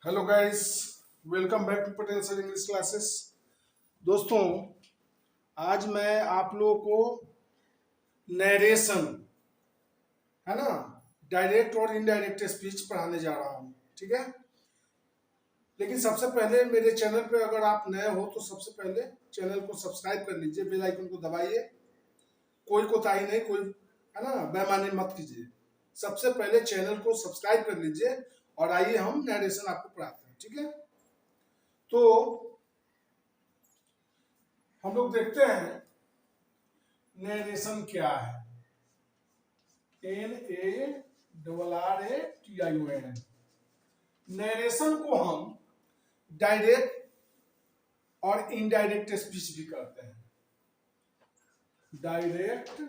Hello guys, welcome back to Patel sir English classes. दोस्तों, आज मैं आप लोगों को नरेशन, है ना, डायरेक्ट और इनडायरेक्ट स्पीच पढ़ाने जा रहा हूँ। ठीक है, लेकिन सबसे पहले मेरे चैनल पे अगर आप नए हो तो सबसे पहले चैनल को सब्सक्राइब कर लीजिए, बेल आइकन को दबाइए। कोई कोताही नहीं, कोई, है ना, बेईमानी मत कीजिए। सबसे पहले चैनल को सब्सक्राइब कर लीजिए और आइए हम नरेशन आपको पढ़ाते हैं। ठीक है, तो हम लोग देखते हैं नरेशन क्या है। NARRATION। नरेशन को हम डायरेक्ट और इनडायरेक्ट स्पीच भी करते हैं। डायरेक्ट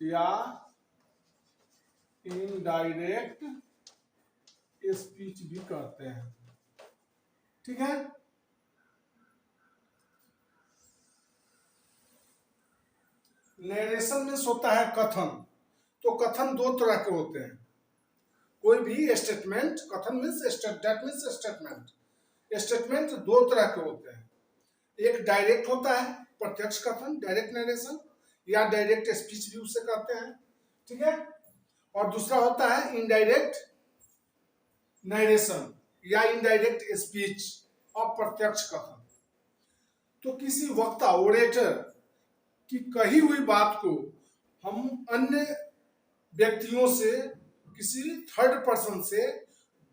या इनडायरेक्ट स्पीच भी करते हैं। ठीक है, नरेशन में होता है कथन। तो कथन दो तरह के होते हैं। कोई भी स्टेटमेंट, कथन मीन्स स्टेटमेंट। स्टेटमेंट दो तरह के होते हैं। एक डायरेक्ट होता है, प्रत्यक्ष कथन, डायरेक्ट नरेशन, या डायरेक्ट स्पीच भी उससे कहते हैं। ठीक है, और दूसरा होता है इनडायरेक्ट नरेशन या इनडायरेक्ट स्पीच, अप्रत्यक्ष कथन। तो किसी वक्ता, ओरेटर की कही हुई बात को हम अन्य व्यक्तियों से, किसी थर्ड पर्सन से,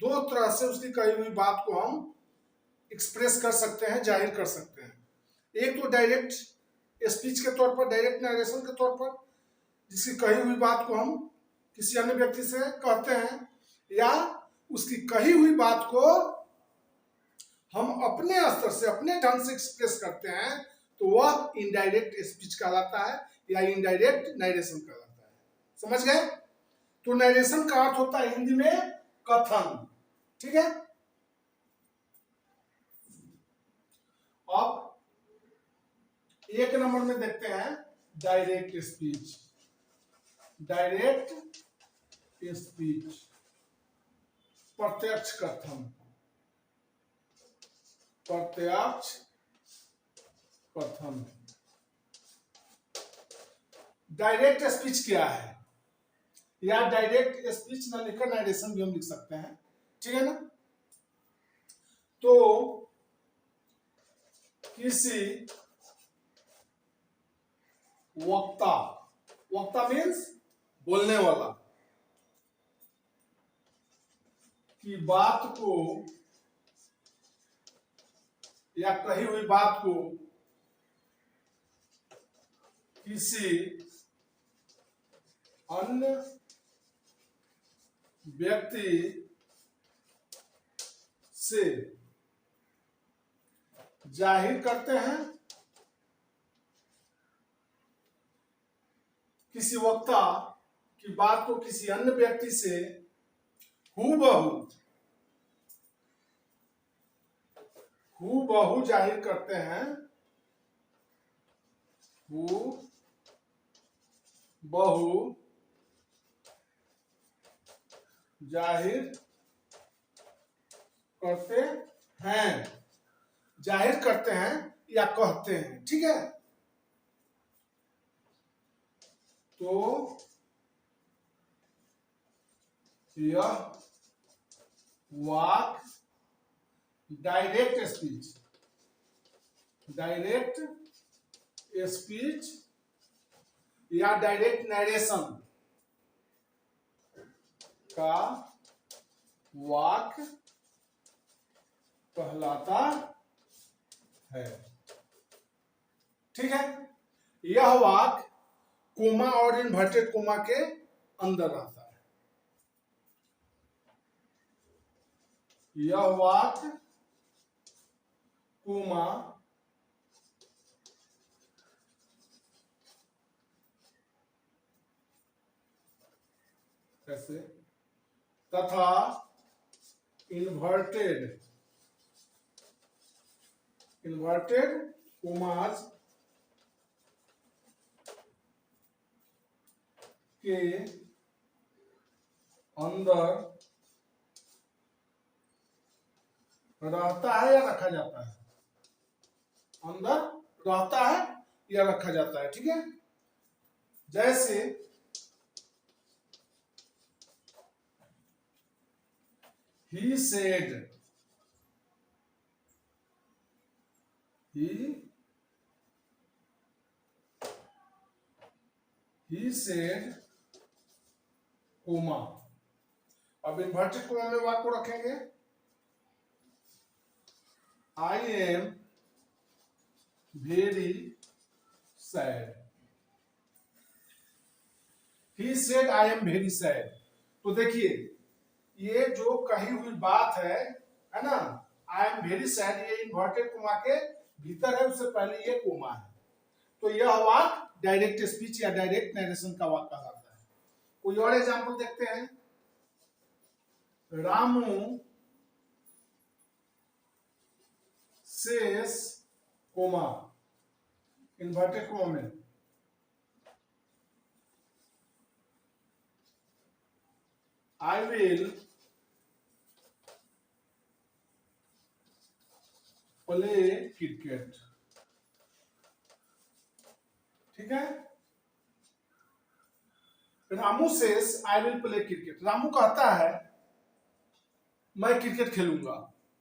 दो तरह से उसकी कही हुई बात को हम एक्सप्रेस कर सकते हैं, जाहिर कर सकते हैं। एक तो डायरेक्ट स्पीच के तौर पर, डायरेक्ट नरेशन के तौर पर, जिसकी कही हुई बात को हम किसी अन्य व्यक्ति से कहते हैं, या उसकी कही हुई बात को हम अपने स्तर से, अपने ढंग से एक्सप्रेस करते हैं, तो वह इनडायरेक्ट स्पीच कहलाता है या इनडायरेक्ट नरेशन कहलाता है। समझ गए? तो नरेशन का अर्थ होता है हिंदी में कथन। ठीक है, अब एक नंबर में देखते हैं डायरेक्ट स्पीच। डायरेक्ट स्पीच, प्रत्यक्ष कथन। प्रत्यक्ष कथन। डायरेक्ट स्पीच क्या है, या डायरेक्ट स्पीच ना लिखकर नरेशन भी हम लिख सकते हैं। ठीक है ना, तो किसी वक्ता, वक्ता मीन्स बोलने वाला, की बात को या कही हुई बात को किसी अन्य व्यक्ति से जाहिर करते हैं। किसी वक्ता की बात को किसी अन्य व्यक्ति से हूबहू जाहिर करते हैं। हूबहू जाहिर करते हैं, जाहिर करते हैं या कहते हैं। ठीक है, तो यह वाक डायरेक्ट स्पीच, डायरेक्ट स्पीच या डायरेक्ट नरेशन का वाक कहलाता है। ठीक है, यह वाक कोमा और इन्वर्टेड कोमा के अंदर रहता है। यह वाक कोमा ऐसे तथा इन्वर्टेड कोमाज के अंदर रहता है या रखा जाता है, अंदर रहता है या रखा जाता है। ठीक है, जैसे he said, he said comma. अब इन्वर्टेड कोमा में वाक्य को रखेंगे, I am very sad। He said I am very sad। तो देखिए ये जो कही हुई बात है ना, आई एम वेरी सैड, ये इन्वर्टेड कोमा के भीतर है, उससे पहले ये कोमा है। तो यह वाक्य डायरेक्ट स्पीच या डायरेक्ट नरेशन का वाक्य कहलाता है। कोई और एग्जांपल देखते हैं। Ramu says comma, inverted comma में, I will play cricket। ठीक है, Ramu says I will play cricket, Ramu कहता है मैं क्रिकेट खेलूंगा।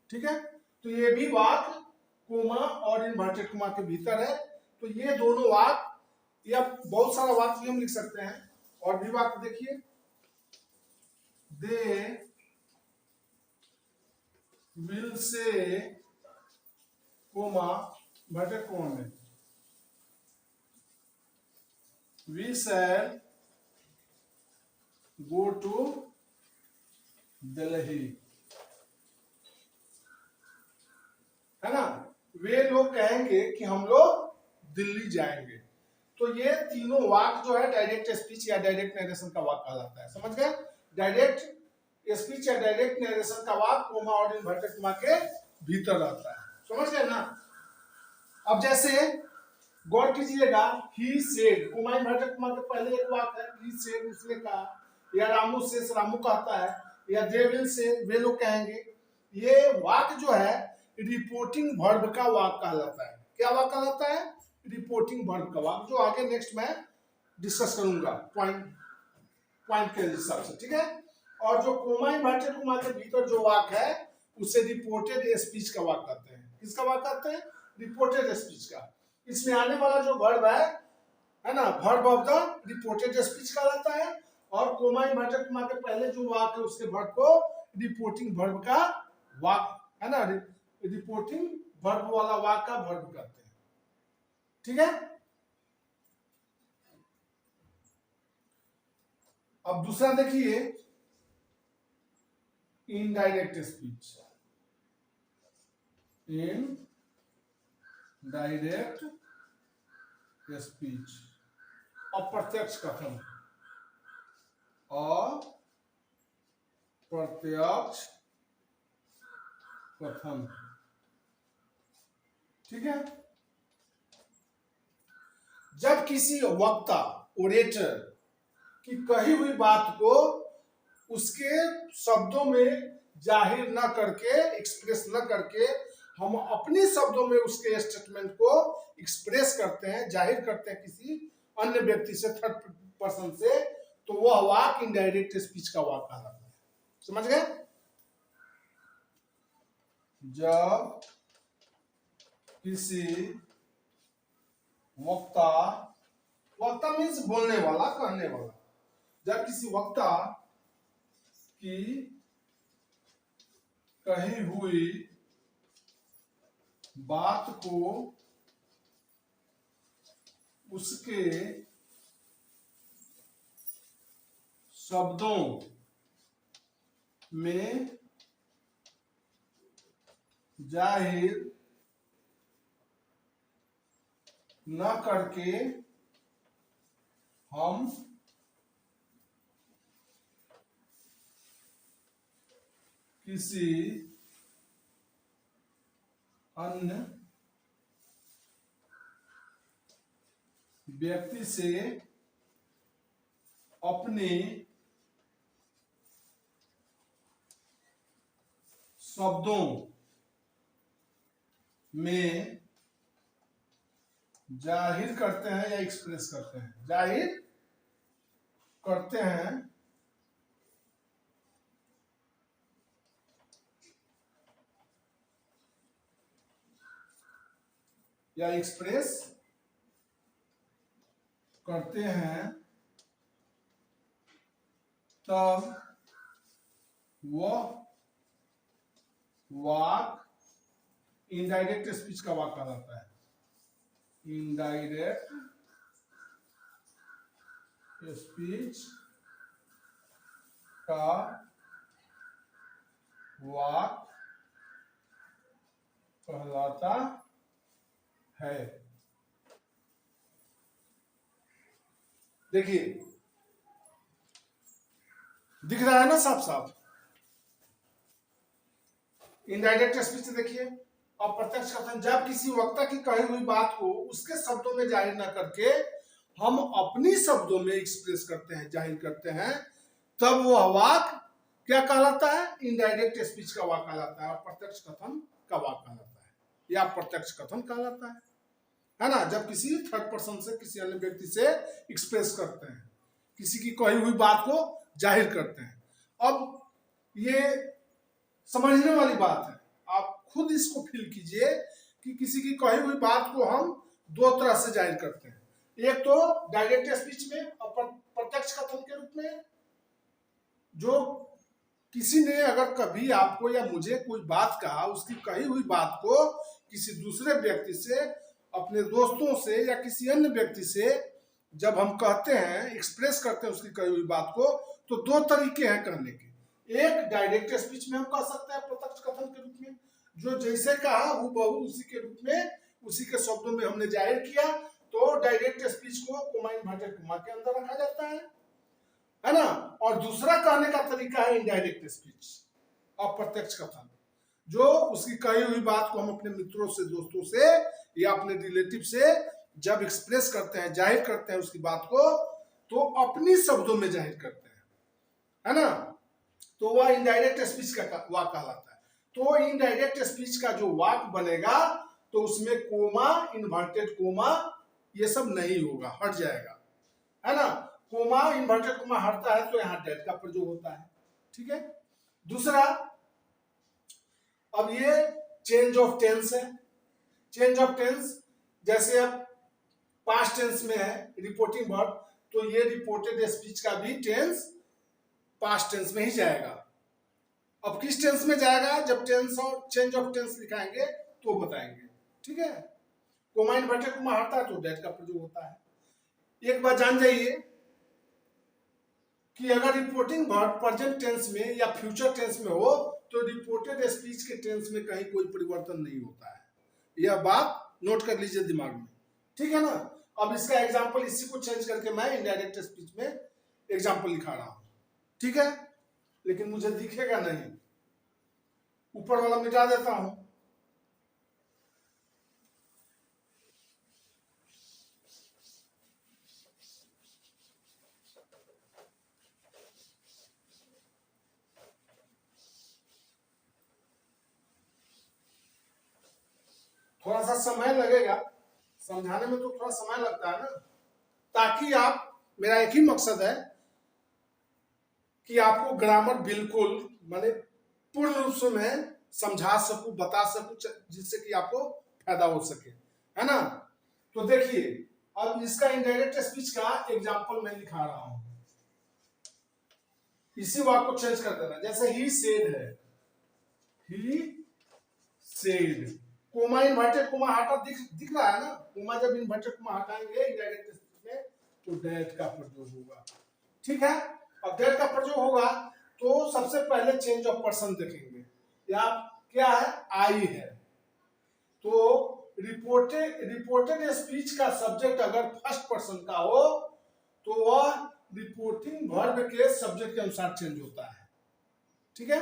ठीक है, तो ये भी वाक्य कोमा और इन्वर्टेड कोमा के भीतर है। तो ये दोनों वाक्य, या बहुत सारा वाक्य भी हम लिख सकते हैं। और भी वाक्य देखिए, they will say comma inverted comma में, we shall go to Delhi. है ना, वे लोग कहेंगे कि हम लोग दिल्ली जाएंगे। तो ये तीनों वाक्य जो है डायरेक्ट स्पीच या डायरेक्ट नरेशन का वाक्य कहलाता है। समझ गए, डायरेक्ट स्पीच या डायरेक्ट नरेशन का वाक्य कोमा और इन्वर्टेड कोमा के भीतर रहता है। समझ गए ना। अब जैसे गौर कीजिएगा, he said, coma inverted coma के पहले एक वाक्य है, ही सेड उसने कहा, या रामू से रामू कहता है, या दे विल से वे लोग कहेंगे। ये वाक्य जो है रिपोर्टिंग वर्ब का वाक्य कहलाता है। क्या वाक्य कहलाता है? रिपोर्टिंग वर्ब का वाक्य, जो आगे नेक्स्ट में डिस्कस करूंगा पॉइंट के हिसाब से। ठीक है, और जो कोमा इन्वर्टेड कोमा के भीतर जो वाक्य है उसे रिपोर्टेड स्पीच का वाक्य कहते हैं। किसका वाक्य कहते हैं? रिपोर्टेड स्पीच का। इसमें आने वाला जो वर्ब है ना, verb of the reported speech कहलाता है। और कोमा इन्वर्टेड कोमा के पहले जो वाक्य है उसके वर्ब को रिपोर्टिंग वर्ब का वाक्य, है ना, रिपोर्टिंग वर्ब वाला वाक्य का वर्ब कहते हैं। ठीक है, अब दूसरा देखिए, इनडायरेक्ट स्पीच। इनडायरेक्ट स्पीच, अप्रत्यक्ष कथन, अप्रत्यक्ष कथन। ठीक है, जब किसी वक्ता ओरेटर की कही हुई बात को उसके शब्दों में जाहिर न करके, एक्सप्रेस न करके, हम अपने शब्दों में उसके स्टेटमेंट को एक्सप्रेस करते हैं, जाहिर करते हैं किसी अन्य व्यक्ति से, थर्ड पर्सन से, तो वह वाक्य इनडायरेक्ट स्पीच का वाक्य कहलाता है। समझ गए? जब किसी वक्ता, वक्ता मीन्स बोलने वाला, कहने वाला, जब किसी वक्ता की कही हुई बात को उसके शब्दों में जाहिर न करके हम किसी अन्य व्यक्ति से अपने शब्दों में जाहिर करते हैं या एक्सप्रेस करते हैं, जाहिर करते हैं या एक्सप्रेस करते हैं, तब वह वाक इनडायरेक्ट स्पीच का वाक कहलाता है। इनडायरेक्ट स्पीच का वाक कहलाता है। देखिए दिख रहा है ना साफ साफ, इनडायरेक्ट स्पीच देखिए, अप्रत्यक्ष कथन, जब किसी वक्ता की कही हुई बात को उसके शब्दों में जाहिर न करके हम अपनी शब्दों में एक्सप्रेस करते हैं, जाहिर करते हैं, तब वह वाक क्या कहलाता है? इनडायरेक्ट स्पीच का वाक कहलाता है, अप्रत्यक्ष कथन का वाक कहलाता है, या प्रत्यक्ष कथन कहलाता है ना। जब किसी थर्ड पर्सन से किसी अन्य व्यक्ति से एक्सप्रेस करते हैं, किसी की कही हुई बात को जाहिर करते हैं। अब ये समझने वाली बात है, आप खुद इसको फील कीजिए कि किसी की कही हुई बात को हम दो तरह से जाहिर करते हैं, एक तो डायरेक्ट स्पीच में और प्रत्यक्ष कथन के रूप में। जो किसी ने अगर कभी आपको या मुझे कोई बात कहा, उसकी कही हुई बात को किसी दूसरे व्यक्ति से, अपने दोस्तों से या किसी अन्य व्यक्ति से जब हम कहते हैं, एक्सप्रेस करते हैं उसकी कही हुई बात को, तो दो तरीके हैं कहने के। एक डायरेक्ट स्पीच में हम कह सकते हैं प्रत्यक्ष कथन के रूप में, जो जैसे कहा हूबहू उसी के रूप में, उसी के शब्दों में हमने जाहिर किया, तो डायरेक्ट स्पीच को कोमा इन्वर्टेड कोमा के अंदर रखा जाता है ना। और दूसरा कहने का तरीका है इनडायरेक्ट स्पीच, अप्रत्यक्ष कथन, जो उसकी कही हुई बात को हम अपने मित्रों से, दोस्तों से या अपने रिलेटिव से जब एक्सप्रेस करते हैं, जाहिर करते हैं उसकी बात को, तो अपनी शब्दों में जाहिर करते हैं, है ना। तो वह इनडायरेक्ट स्पीच का वाक कहलाता है। तो इनडायरेक्ट स्पीच का जो वाक बनेगा, तो उसमें कोमा, इन्वर्टेड कोमा, ये सब नहीं होगा, हट जाएगा, है ना। कोमा, इन्वर्टेड कोमा हटता है तो यहाँ डेट का प्रयोग होता है, ठीक है। दूसरा, अब ये चेंज ऑफ टेंस है। चेंज ऑफ टेंस, जैसे अब पास्ट टेंस में है रिपोर्टिंग वर्ब, तो ये रिपोर्टेड स्पीच का भी टेंस पास्ट टेंस में ही जाएगा। अब किस टेंस में जाएगा, जब टेंस और चेंज ऑफ टेंस लिखाएंगे तो बताएंगे, ठीक है। कोमा इन्वर्टेड कोमा हटता है तो डेट का प्रयोग होता है। एक बात जान जाइए कि अगर रिपोर्टिंग वर्ब प्रेजेंट टेंस में या फ्यूचर टेंस में हो, तो रिपोर्टेड स्पीच के टेंस में कहीं कोई परिवर्तन नहीं होता है। यह बात नोट कर लीजिए दिमाग में, ठीक है ना। अब इसका एग्जांपल, इसी को चेंज करके मैं इनडायरेक्ट स्पीच में एग्जांपल लिखा रहा हूं, ठीक है, लेकिन मुझे दिखेगा नहीं, ऊपर वाला मिटा देता हूं। थोड़ा सा समय लगेगा समझाने में, तो थोड़ा समय लगता है ना, ताकि आप, मेरा एक ही मकसद है कि आपको ग्रामर बिल्कुल माने पूर्ण रूप से मैं समझा सकूं, बता सकूं, जिससे कि आपको फायदा हो सके, है ना। तो देखिए, अब इसका इनडायरेक्ट स्पीच का एग्जांपल मैं दिखा रहा हूं, इसी वाक को चेंज कर देना। जैसे ही सेड है, he said, coma inverted coma हटा दिख रहा है ना। कोमा जब इन्वर्टेड कोमा हटाएंगे इनडायरेक्ट स्पीच में, तो डेट का प्रयोग होगा, ठीक है। अब डेट का प्रयोग होगा तो सबसे पहले चेंज ऑफ पर्सन देखेंगे। यहाँ क्या है, आई है, तो रिपोर्टेड स्पीच का सब्जेक्ट अगर फर्स्ट पर्सन का हो, तो वह रिपोर्टिंग वर्ब के सब्जेक्ट के अनुसार चेंज होता है, ठीक है।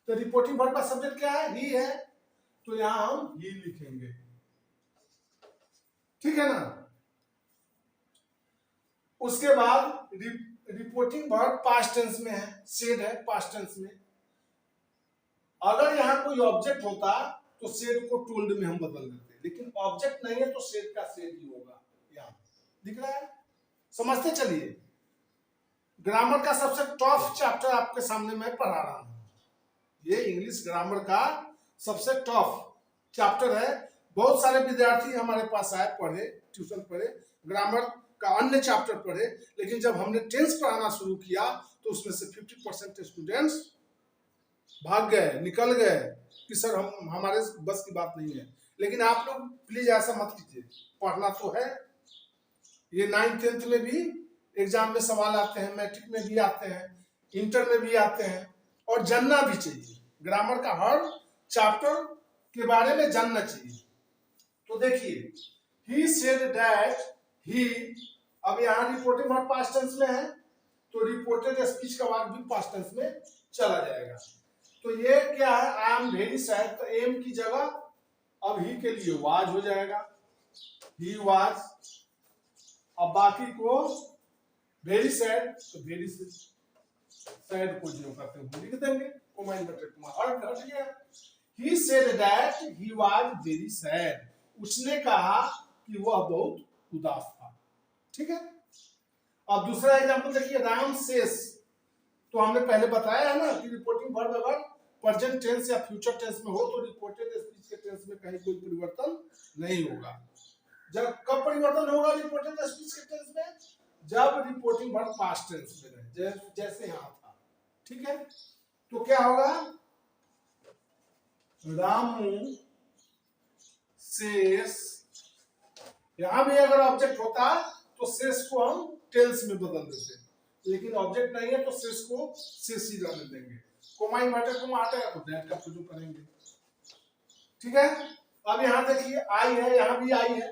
तो रिपोर्टिंग वर्ब का सब्जेक्ट क्या है, ही है, तो यहां हम ही लिखेंगे, ठीक है ना। उसके बाद रिपोर्टिंग वर्ब पास्ट टेंस में है, सेड है पास्ट टेंस में। अगर यहां कोई ऑब्जेक्ट होता तो सेड को टूल्ड में हम बदल देते हैं, लेकिन ऑब्जेक्ट नहीं है तो सेड का सेड ही होगा। यहाँ दिख रहा है, समझते चलिए। ग्रामर का सबसे टफ चैप्टर आपके सामने मैं पढ़ा रहा हूं। ये इंग्लिश ग्रामर का सबसे टफ चैप्टर है। बहुत सारे विद्यार्थी हमारे पास आए, पढ़े, ट्यूशन पढ़े, ग्रामर का अन्य चैप्टर पढ़े, लेकिन जब हमने टेंस पढ़ाना शुरू किया तो उसमें से 50% स्टूडेंट्स भाग गए, निकल गए कि सर हम हमारे बस की बात नहीं है। लेकिन आप लोग प्लीज ऐसा मत कीजिए, पढ़ना तो है। ये 9th 10th में भी एग्जाम में सवाल आते हैं, मैट्रिक में भी आते हैं, इंटर में भी आते हैं, और जानना भी चाहिए। ग्रामर का हर चैप्टर के बारे में जानना चाहिए। तो देखिए, ही सेड दैट ही, अब यहाँ रिपोर्टेड वर्ब पास्ट टेंस में है तो रिपोर्टेड स्पीच का वाक्य भी पास्ट टेंस में चला जाएगा। तो ये क्या है, आई एम वेरी सैड, तो एम की जगह अब ही के लिए वाज हो जाएगा, ही वाज। अब बाकी को वेरी सैड, तो वेरी सैड को जो करते हैं लिख देंगे, कोमा इन्वर्टेड कोमा, और घट गया। He said that he was very sad, उसने कहा कि वह बहुत उदास था। ठीक है। अब दूसरा एग्जांपल देखिए, राम सेस, तो हमने पहले बताया है ना कि रिपोर्टिंग वर्ब अगर प्रेजेंट टेंस या फ्यूचर टेंस में हो तो रिपोर्टेड स्पीच के टेंस में कहीं कोई परिवर्तन नहीं होगा। जब कब परिवर्तन होगा रिपोर्टेड स्पीच के टेंस में, जब रिपोर्टिंग वर्ब पास्ट टेंस में रहे, जैसे यहां था। ठीक है। तो क्या होगा, रामू सेस, यहां भी अगर ऑब्जेक्ट होता तो सेस को हम टेंस में बदल देते, लेकिन ऑब्जेक्ट नहीं है तो सेस को सेस ही रहने देंगे। कोमा इन्वर्टेड कोमा हटेगा तो दैट का प्रयोग करेंगे। ठीक है। अब यहां देखिए आई है, यहां भी आई है,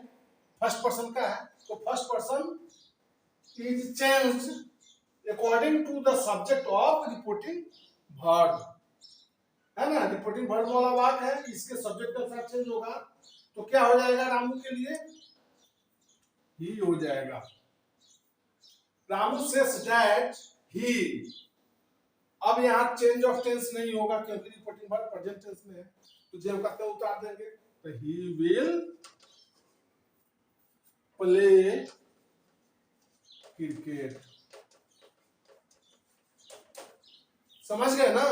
फर्स्ट पर्सन का है, तो first person is changed according to the subject of reporting verb, है ना। रिपोर्टिंग वर्ब वाला वाक्य है, इसके सब्जेक्ट के साथ चेंज होगा, तो क्या हो जाएगा, रामू के लिए ही हो जाएगा। रामू सेज दैट ही, अब यहाँ चेंज ऑफ टेंस नहीं होगा क्योंकि रिपोर्टिंग वर्ब प्रेजेंट टेंस में है, तो जो कहते हैं उतार देंगे, तो ही विल प्ले क्रिकेट। समझ गए ना।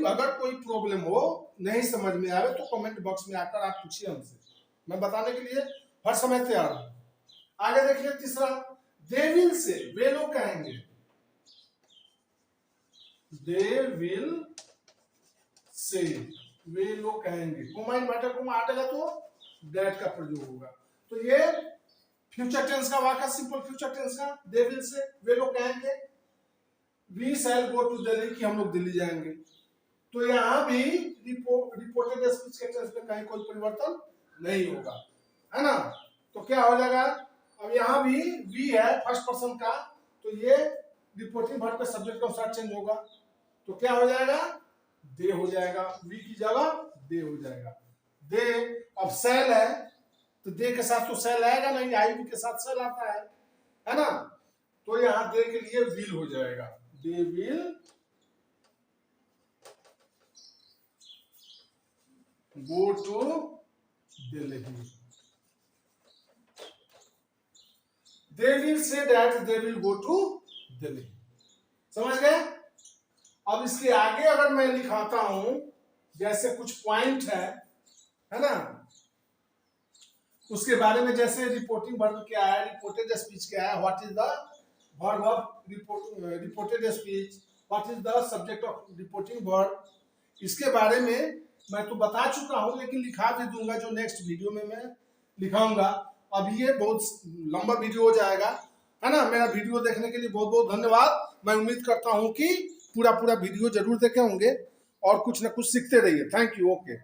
अगर कोई प्रॉब्लम हो, नहीं समझ में आवे तो कमेंट बॉक्स में आकर आप पूछिए हमसे, मैं बताने के लिए हर समय तैयार हूं। आगे देखिए तीसरा, दे विल से, वे लोग कहेंगे, दे विल से, वे लोग कहेंगे, कोमा इन्वर्टेड कोमा हटेगा तो दैट का प्रयोग होगा। तो ये फ्यूचर टेंस का वाक्य, सिंपल फ्यूचर टेंस का, दे विल से, वे लोग कहेंगे, we shall go to Delhi, कि हम लोग दिल्ली जाएंगे। तो यहां भी रिपोर्टेड स्पीच के टेंस में कहीं कोई परिवर्तन नहीं होगा, है ना। तो क्या हो जाएगा, अब यहां भी वी है फर्स्ट पर्सन का, तो ये रिपोर्टिंग वर्ब के सब्जेक्ट के अनुसार चेंज होगा, तो क्या हो जाएगा, दे हो जाएगा, वी की जगह दे हो जाएगा। दे, अब सेल है तो दे के साथ तो सेल आएगा नहीं, आई वी के साथ सेल आता है ना। तो यहां दे के लिए विल हो जाएगा, they will go to Delhi, they will say that they will go to Delhi. समझ गए। अब इसके आगे अगर मैं लिखाता हूं, जैसे कुछ पॉइंट है ना, उसके बारे में, जैसे रिपोर्टिंग वर्ब क्या है, रिपोर्टेड स्पीच क्या है, what is the verb of reported speech, what is the subject of reporting verb, इसके बारे में मैं तो बता चुका हूं, लेकिन लिखा भी दूंगा, जो नेक्स्ट वीडियो में मैं लिखाऊंगा। अब ये बहुत लंबा वीडियो हो जाएगा, है ना। मेरा वीडियो देखने के लिए बहुत बहुत धन्यवाद। मैं उम्मीद करता हूं कि पूरा वीडियो जरूर देखे होंगे और कुछ ना कुछ सीखते रहिए। Thank you. ओके।